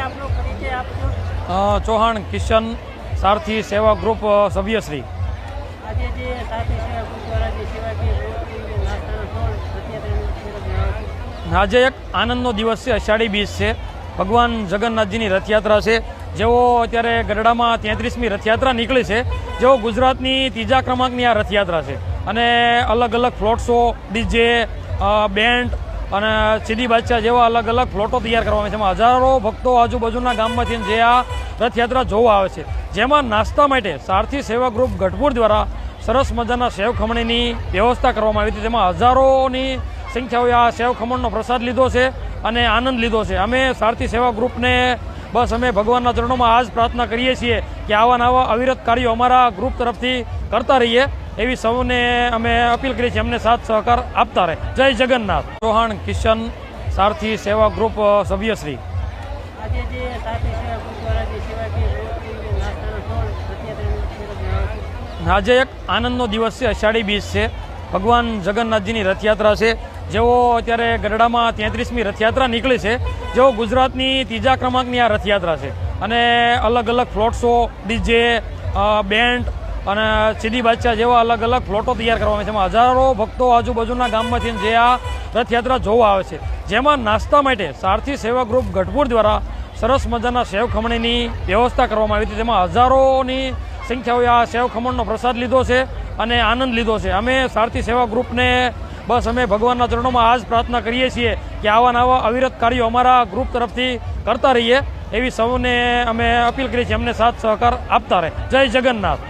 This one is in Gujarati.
આપનો પરિચય આપજો। ચૌહાણ કિશન સારથી સેવા ગ્રુપ સભ્યશ્રી। આજે જે સારથી સેવા ગ્રુપ દ્વારા જે સેવાકીય પ્રવૃત્તિ નાસ્તાના સ્ટોલ રથયાત્રાનું આજે એક આનંદનો દિવસ છે, અષાઢી બીજ છે, ભગવાન જગન્નાથજીની રથયાત્રા છે। જેઓ અત્યારે ગરડામાં 33મી રથયાત્રા નીકળી છે, જેઓ ગુજરાતની ત્રીજા ક્રમાંકની આ રથયાત્રા છે અને અલગ અલગ ફ્લોટ શો, ડીજે, બેન્ડ અને સીધી બાદશાહ જેવા અલગ અલગ ફ્લોટો તૈયાર કરવામાં છે। એમાં હજારો ભક્તો આજુબાજુના ગામમાંથી જે આ રથયાત્રા જોવા આવે છે, જેમાં નાસ્તા માટે સારથી સેવા ગ્રુપ ગઢપુર દ્વારા સરસ મજાના સેવ ખમણીની વ્યવસ્થા કરવામાં આવી હતી। તેમાં હજારોની સંખ્યાઓએ આ સેવ ખમણનો પ્રસાદ લીધો છે અને આનંદ લીધો છે। અમે સારથી સેવા ગ્રુપને બસ અમે ભગવાનના ચરણોમાં આ જ પ્રાર્થના કરીએ છીએ કે આવા નવા અવિરત કાર્યો અમારા ગ્રુપ તરફથી કરતા રહીએ, એવી સૌને અમે અપીલ કરી છે, અમને સાથ સહકાર આપતા રહે। જય જગન્નાથ। ચૌહાણ કિશન સારથી સેવા ગ્રુપ સભ્યશ્રી। આજે જે સારથી સેવા ગ્રુપ દ્વારા જે સેવાકીય પ્રવૃત્તિ નાસ્તાના સ્ટોલ રથયાત્રાનું આજે એક આનંદનો દિવસ છે, અષાઢી બીજ છે, ભગવાન જગન્નાથજીની રથયાત્રા છે। જેઓ અત્યારે ગરડામાં 33મી રથયાત્રા નીકળી છે, જેઓ ગુજરાતની ત્રીજા ક્રમાંકની આ રથયાત્રા છે અને અલગ અલગ ફ્લોટ શો, ડીજે, બેન્ડ અને સીધી બાદશાહ જેવા અલગ અલગ ફ્લોટો તૈયાર કરવામાં છે। એમાં હજારો ભક્તો આજુબાજુના ગામમાંથી જે આ રથયાત્રા જોવા આવે છે, જેમાં નાસ્તા માટે સારથી સેવા ગ્રુપ ગઢપુર દ્વારા સરસ મજાના સેવ ખમણીની વ્યવસ્થા કરવામાં આવી હતી। તેમાં હજારોની સંખ્યાઓએ આ સેવ ખમણનો પ્રસાદ લીધો છે અને આનંદ લીધો છે। અમે સારથી સેવા ગ્રુપને બસ અમે ભગવાનના ચરણોમાં આ જ પ્રાર્થના કરીએ છીએ કે આવા નવા અવિરત કાર્યો અમારા ગ્રુપ તરફથી કરતા રહીએ, એવી સૌને અમે અપીલ કરી છે, અમને સાથ સહકાર આપતા રહે। જય જગન્નાથ।